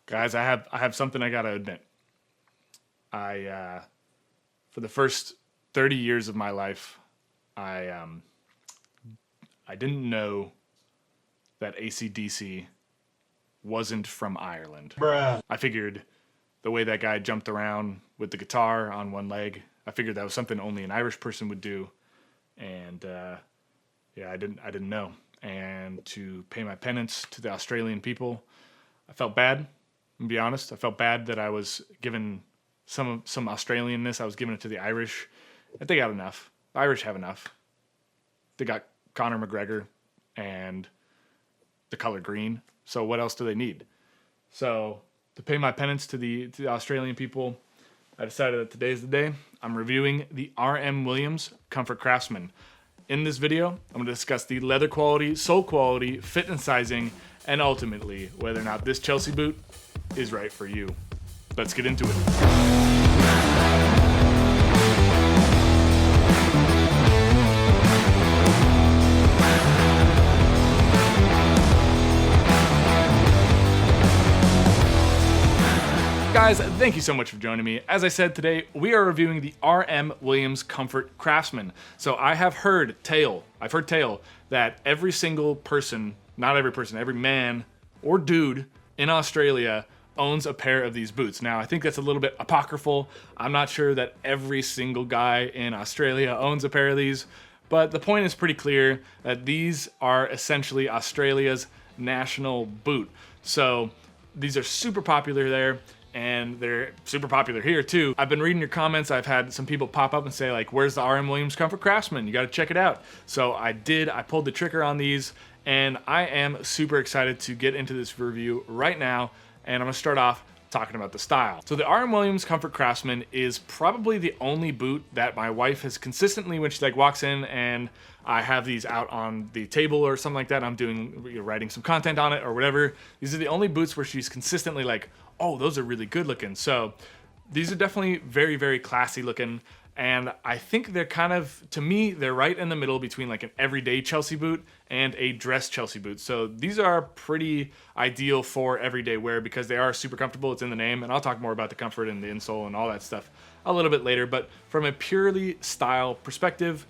Guys, I have something I gotta admit. For the first 30 years of my life, I didn't know that AC/DC wasn't from Ireland. Bruh. I figured the way that guy jumped around with the guitar on one leg, I figured that was something only an Irish person would do, and yeah, I didn't know. And to pay my penance to the Australian people, I felt bad. To be honest, I felt bad that I was given some Australianness. I was giving it to the Irish. I think I got enough. The Irish have enough. They got Conor McGregor and the color green. So what else do they need? So to pay my penance to the Australian people, I decided that today's the day. I'm reviewing the R.M.Williams Comfort Craftsman. In this video, I'm going to discuss the leather quality, sole quality, fit and sizing, and ultimately whether or not this Chelsea boot is right for you. Let's get into it. Guys, thank you so much for joining me. As I said, today we are reviewing the R.M.Williams Comfort Craftsman. So I've heard tale that every single person, not every person, every man or dude in Australia owns a pair of these boots. Now, I think that's a little bit apocryphal. I'm not sure that every single guy in Australia owns a pair of these, but the point is pretty clear that these are essentially Australia's national boot. So these are super popular there, and they're super popular here too. I've been reading your comments. I've had some people pop up and say like, where's the R.M.Williams Comfort Craftsman? You gotta check it out. So I pulled the trigger on these, and I am super excited to get into this review right now, and I'm gonna start off talking about the style. So the R.M.Williams Comfort Craftsman is probably the only boot that my wife has consistently, when she like walks in and I have these out on the table or something like that, I'm writing some content on it or whatever, these are the only boots where she's consistently like, oh, those are really good looking. So these are definitely very, very classy looking. And I think they're kind of, to me, they're right in the middle between like an everyday Chelsea boot and a dress Chelsea boot. So these are pretty ideal for everyday wear because they are super comfortable. It's in the name. And I'll talk more about the comfort and the insole and all that stuff a little bit later. But from a purely style perspective,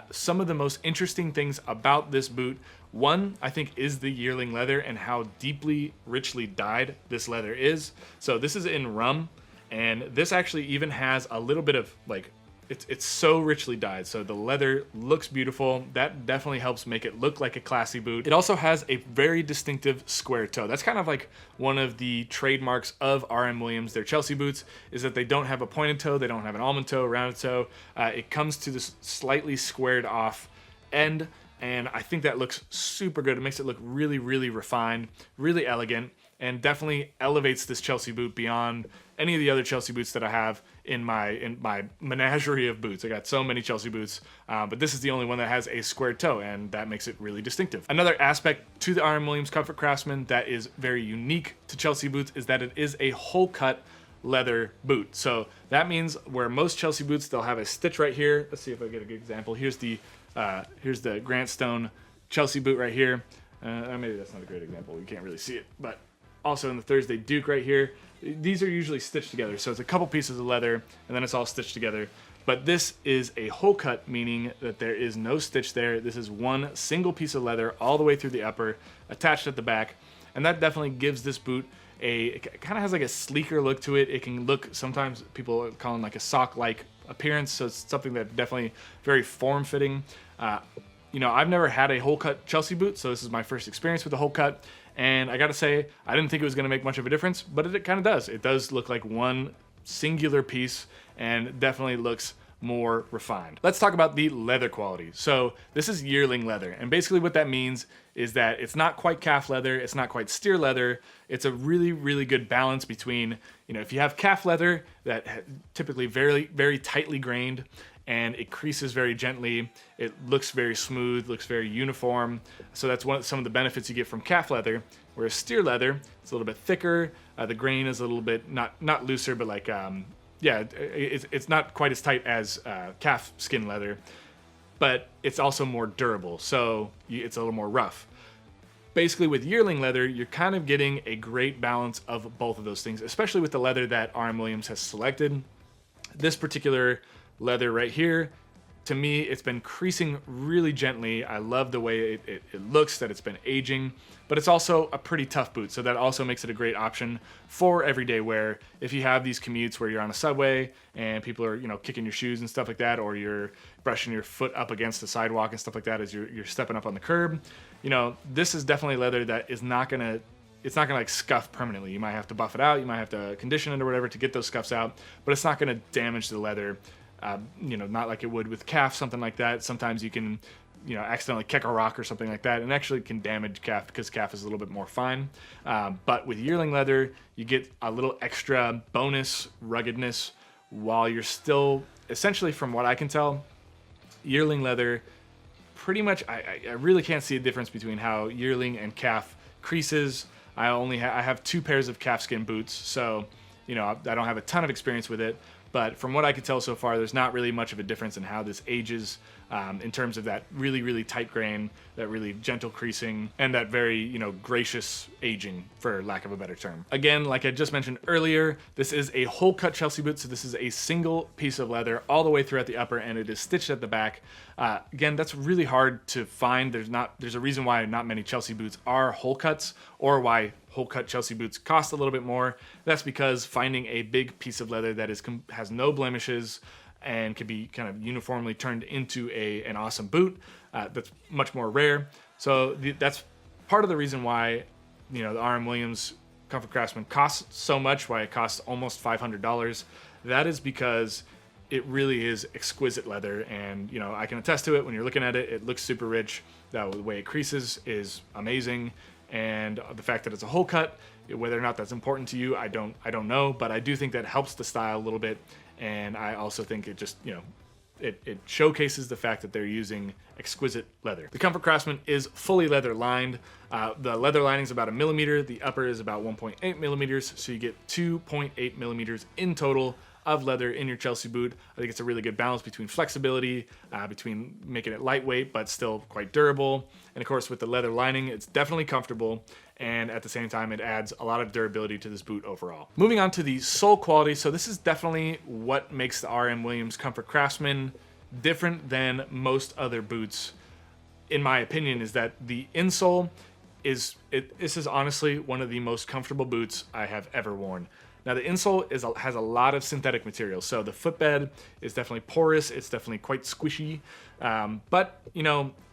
some of the most interesting things about this boot, one, I think, is the yearling leather and how deeply, richly dyed this leather is. So this is in rum, and this actually even has a little bit of like, it's so richly dyed, so the leather looks beautiful. That definitely helps make it look like a classy boot. It also has a very distinctive square toe. That's kind of like one of the trademarks of R.M.Williams, their Chelsea boots, is that they don't have a pointed toe, they don't have an almond toe, rounded toe. It comes to this slightly squared off end, and I think that looks super good. It makes it look really, really refined, really elegant, and definitely elevates this Chelsea boot beyond any of the other Chelsea boots that I have in my menagerie of boots. I got so many Chelsea boots, but this is the only one that has a squared toe, and that makes it really distinctive. Another aspect to the R.M.Williams Comfort Craftsman that is very unique to Chelsea boots is that it is a hole cut leather boot. So that means where most Chelsea boots, they'll have a stitch right here. Let's see if I get a good example. Here's the Grant Stone Chelsea boot right here. Maybe that's not a great example. You can't really see it, but also in the Thursday Duke right here, these are usually stitched together. So it's a couple pieces of leather and then it's all stitched together. But this is a hole cut, meaning that there is no stitch there. This is one single piece of leather all the way through the upper, attached at the back. And that definitely gives this boot it kind of has like a sleeker look to it. It can look, sometimes people call it like a sock-like appearance. So it's something that definitely very form-fitting. You know, I've never had a hole cut Chelsea boot, so this is my first experience with a hole cut. And I gotta say, I didn't think it was gonna make much of a difference, but it kind of does. It does look like one singular piece and definitely looks more refined. Let's talk about the leather quality. So this is yearling leather, and basically what that means is that it's not quite calf leather, it's not quite steer leather. It's a really, really good balance between, you know, if you have calf leather that typically very, very tightly grained and it creases very gently, it looks very smooth, looks very uniform. So that's some of the benefits you get from calf leather. Whereas steer leather, it's a little bit thicker, the grain is a little bit not looser, but like yeah, it's not quite as tight as calf skin leather, but it's also more durable, so it's a little more rough. basically with yearling leather, you're kind of getting a great balance of both of those things, especially with the leather that R.M.Williams has selected. This particular leather right here, to me, it's been creasing really gently. I love the way it looks, that it's been aging, but it's also a pretty tough boot, so that also makes it a great option for everyday wear. If you have these commutes where you're on a subway and people are, kicking your shoes and stuff like that, or you're brushing your foot up against the sidewalk and stuff like that as you're stepping up on the curb, this is definitely leather that is not gonna like scuff permanently. You might have to buff it out, you might have to condition it or whatever to get those scuffs out, but it's not gonna damage the leather. Not like it would with calf, something like that. Sometimes you can, accidentally kick a rock or something like that, and actually can damage calf because calf is a little bit more fine. But with yearling leather, you get a little extra bonus ruggedness while you're still, essentially from what I can tell, yearling leather, pretty much, I really can't see a difference between how yearling and calf creases. I have 2 pairs of calfskin boots, so, I don't have a ton of experience with it. But from what I could tell so far, there's not really much of a difference in how this ages in terms of that really, really tight grain, that really gentle creasing, and that very, gracious aging, for lack of a better term. Again, like I just mentioned earlier, this is a whole cut Chelsea boot, so this is a single piece of leather all the way throughout the upper, and it is stitched at the back. Again, that's really hard to find. There's a reason why not many Chelsea boots are whole cuts, or why whole cut Chelsea boots cost a little bit more. That's because finding a big piece of leather that has no blemishes and can be kind of uniformly turned into an awesome boot, that's much more rare. So that's part of the reason why the R.M.Williams Comfort Craftsman costs so much, why it costs almost $500. That is because it really is exquisite leather, and I can attest to it. When you're looking at it, it looks super rich. The way it creases is amazing, and the fact that it's a whole cut, whether or not that's important to you, I don't know, but I do think that helps the style a little bit, and I also think it just it showcases the fact that they're using exquisite leather. The Comfort Craftsman is fully leather lined. The leather lining is about 1 millimeter. The upper is about 1.8 millimeters, so you get 2.8 millimeters in total of leather in your Chelsea boot. I think it's a really good balance between flexibility, between making it lightweight but still quite durable. And of course, with the leather lining, it's definitely comfortable, and at the same time, it adds a lot of durability to this boot overall. Moving on to the sole quality. So this is definitely what makes the R.M.Williams Comfort Craftsman different than most other boots, in my opinion, is that the insole this is honestly one of the most comfortable boots I have ever worn. Now the insole has a lot of synthetic material, so the footbed is definitely porous, it's definitely quite squishy, but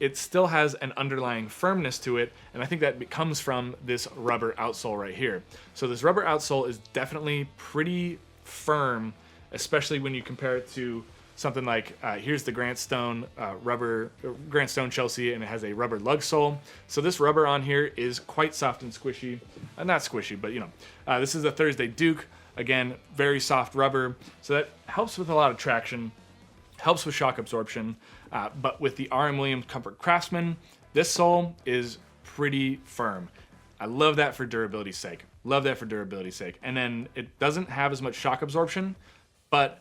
it still has an underlying firmness to it, and I think that comes from this rubber outsole right here. So this rubber outsole is definitely pretty firm, especially when you compare it to something like, here's the Grant Stone Chelsea, and it has a rubber lug sole. So this rubber on here is quite soft and squishy. Not squishy, but this is a Thursday Duke. Again, very soft rubber. So that helps with a lot of traction, helps with shock absorption. But with the R.M.Williams Comfort Craftsman, this sole is pretty firm. I love that for durability's sake. And then it doesn't have as much shock absorption, but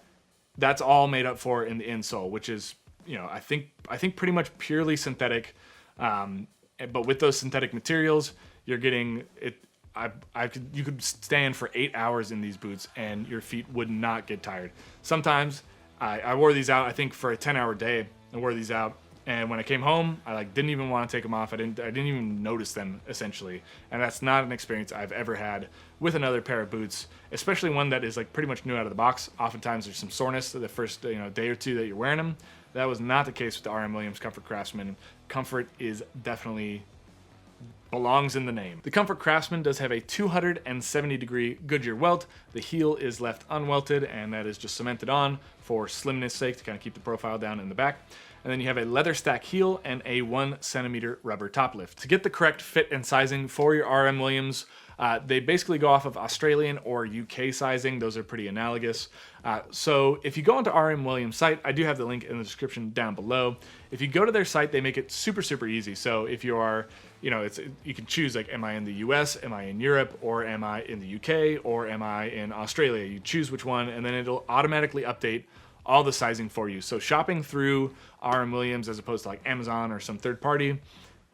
that's all made up for in the insole, which is, I think pretty much purely synthetic. But with those synthetic materials, you're getting it. You could stand for 8 hours in these boots, and your feet would not get tired. Sometimes I wore these out. I think for a 10-hour day, I wore these out, and when I came home, I didn't even want to take them off. I didn't even notice them, essentially. And that's not an experience I've ever had with another pair of boots, especially one that is pretty much new out of the box. Oftentimes there's some soreness the first day or two that you're wearing them. That was not the case with the R.M.Williams Comfort Craftsman. Comfort is definitely belongs in the name. The Comfort Craftsman does have a 270-degree Goodyear welt. The heel is left unwelted, and that is just cemented on for slimness sake to kind of keep the profile down in the back. And then you have a leather stack heel and a 1 centimeter rubber top lift. To get the correct fit and sizing for your R.M.Williams, they basically go off of Australian or UK sizing. Those are pretty analogous. So if you go onto R.M.Williams' site, I do have the link in the description down below. If you go to their site, they make it super, super easy. So if you are, you can choose am I in the US, am I in Europe, or am I in the UK, or am I in Australia? You choose which one, and then it'll automatically update all the sizing for you. So shopping through R.M.Williams as opposed to Amazon or some third party,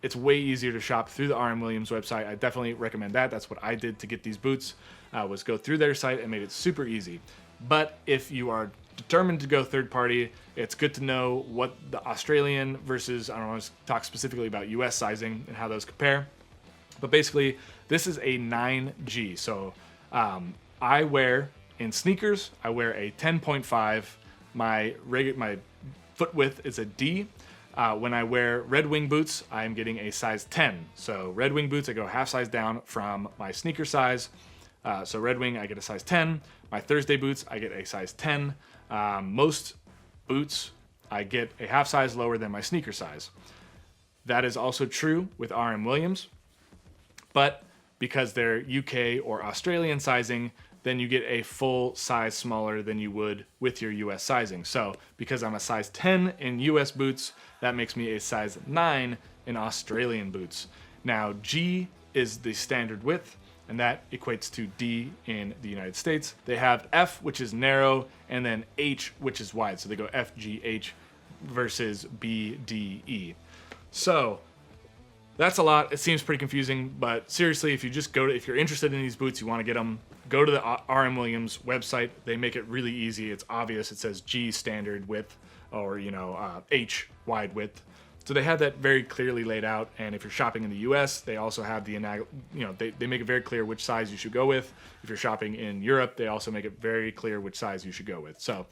it's way easier to shop through the R.M.Williams website. I definitely recommend that. That's what I did to get these boots, was go through their site and made it super easy. But if you are determined to go third party, it's good to know what the Australian versus, I don't want to talk specifically about US sizing and how those compare. But basically, this is a 9G. So I wear, in sneakers, I wear a 10.5. My foot width is a D. When I wear Red Wing boots, I'm getting a size 10. So Red Wing boots, I go half size down from my sneaker size. So Red Wing, I get a size 10. My Thursday boots, I get a size 10. Most boots, I get a half size lower than my sneaker size. That is also true with R.M.Williams, but because they're UK or Australian sizing, then you get a full size smaller than you would with your US sizing. So because I'm a size 10 in US boots, that makes me a size 9 in Australian boots. Now G is the standard width, and that equates to D in the United States. They have F, which is narrow, and then H, which is wide. So they go F, G, H versus B, D, E. So that's a lot. It seems pretty confusing, but seriously, if you're interested in these boots, you want to get them, go to the R.M.Williams website. They make it really easy. It's obvious. It says G standard width, or H wide width. So they have that very clearly laid out. And if you're shopping in the U.S., they also have they make it very clear which size you should go with. If you're shopping in Europe, they also make it very clear which size you should go with. So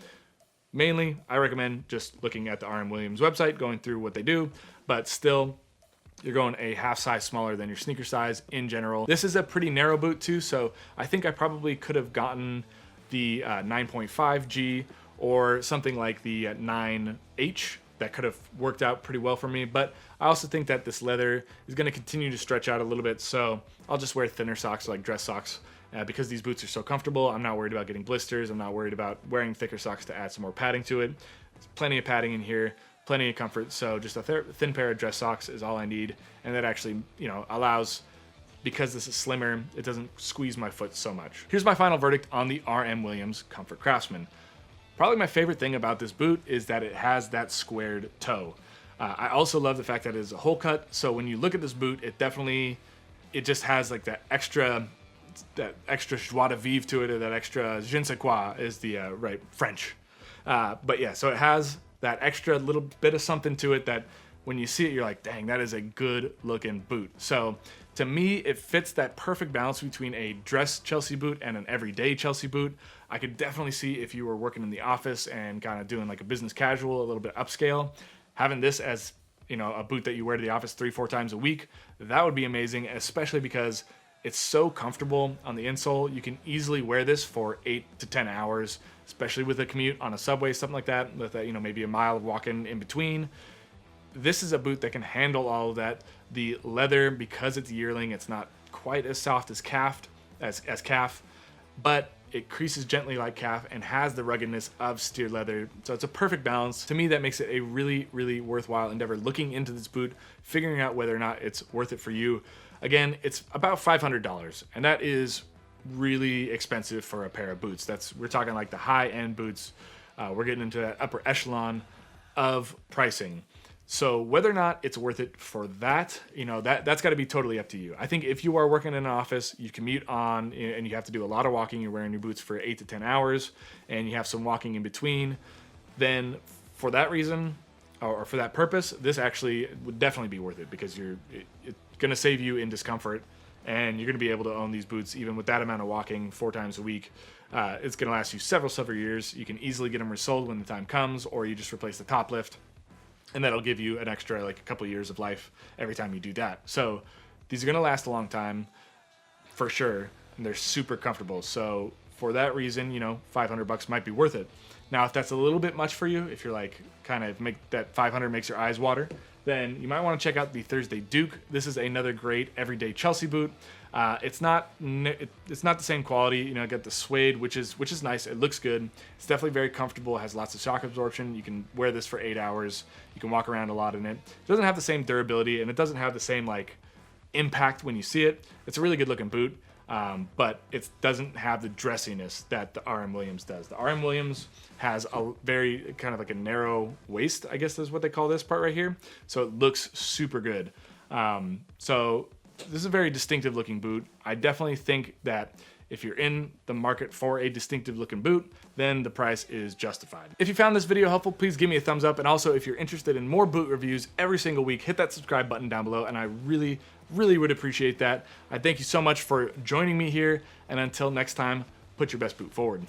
mainly, I recommend just looking at the R.M.Williams website, going through what they do, but still, you're going a half size smaller than your sneaker size in general. This is a pretty narrow boot too, so I think I probably could have gotten the 9.5G or something like the 9H. That could have worked out pretty well for me, but I also think that this leather is going to continue to stretch out a little bit, so I'll just wear thinner socks, like dress socks, because these boots are so comfortable. I'm not worried about getting blisters. I'm not worried about wearing thicker socks to add some more padding to it. There's plenty of padding in here, plenty of comfort, so just a thin pair of dress socks is all I need, and that actually, allows, because this is slimmer, it doesn't squeeze my foot so much. Here's my final verdict on the R.M.Williams Comfort Craftsman. Probably my favorite thing about this boot is that it has that squared toe. I also love the fact that it is a hole cut, so when you look at this boot, it just has like that extra joie de vivre to it, or that extra je ne sais quoi is the right French. But yeah, so it has that extra little bit of something to it that when you see it, you're like, dang, that is a good looking boot. So to me, it fits that perfect balance between a dress Chelsea boot and an everyday Chelsea boot. I could definitely see if you were working in the office and kind of doing like a business casual, a little bit upscale, having this as, a boot that you wear to the office 3-4 times a week, that would be amazing, especially because it's so comfortable on the insole. You can easily wear this for 8 to 10 hours, especially with a commute on a subway, something like that, with maybe a mile of walking in between. This is a boot that can handle all of that. The leather, because it's yearling, it's not quite as soft as calf, but it creases gently like calf and has the ruggedness of steer leather. So it's a perfect balance. To me, that makes it a really, really worthwhile endeavor looking into this boot, figuring out whether or not it's worth it for you. Again, it's about $500, and that is really expensive for a pair of boots. We're talking like the high-end boots. We're getting into that upper echelon of pricing. So whether or not it's worth it for that, that's got to be totally up to you. I think if you are working in an office, you commute on, and you have to do a lot of walking, you're wearing your boots for 8 to 10 hours, and you have some walking in between, then for that reason, or for that purpose, this actually would definitely be worth it, because it's going to save you in discomfort, and you're going to be able to own these boots even with that amount of walking 4 times a week. It's going to last you several years. You can easily get them resold when the time comes, or you just replace the top lift. And that'll give you an extra, like a couple of years of life every time you do that. So these are going to last a long time for sure. And they're super comfortable. So for that reason, $500 might be worth it. Now, if that's a little bit much for you, if you're like kind of make that 500 makes your eyes water, then you might want to check out the Thursday Duke. This is another great everyday Chelsea boot. It's not the same quality. I got the suede, which is nice. It looks good. It's definitely very comfortable. It has lots of shock absorption. You can wear this for 8 hours. You can walk around a lot in it. It doesn't have the same durability, and it doesn't have the same like impact when you see it. It's a really good looking boot, but it doesn't have the dressiness that the R.M.Williams does. The R.M.Williams has a very kind of like a narrow waist, I guess is what they call this part right here. So it looks super good. So this is a very distinctive looking boot. I definitely think that if you're in the market for a distinctive looking boot, then the price is justified. If you found this video helpful, please give me a thumbs up. And also, if you're interested in more boot reviews every single week, hit that subscribe button down below. And I really would appreciate that. I thank you so much for joining me here. And until next time, put your best boot forward.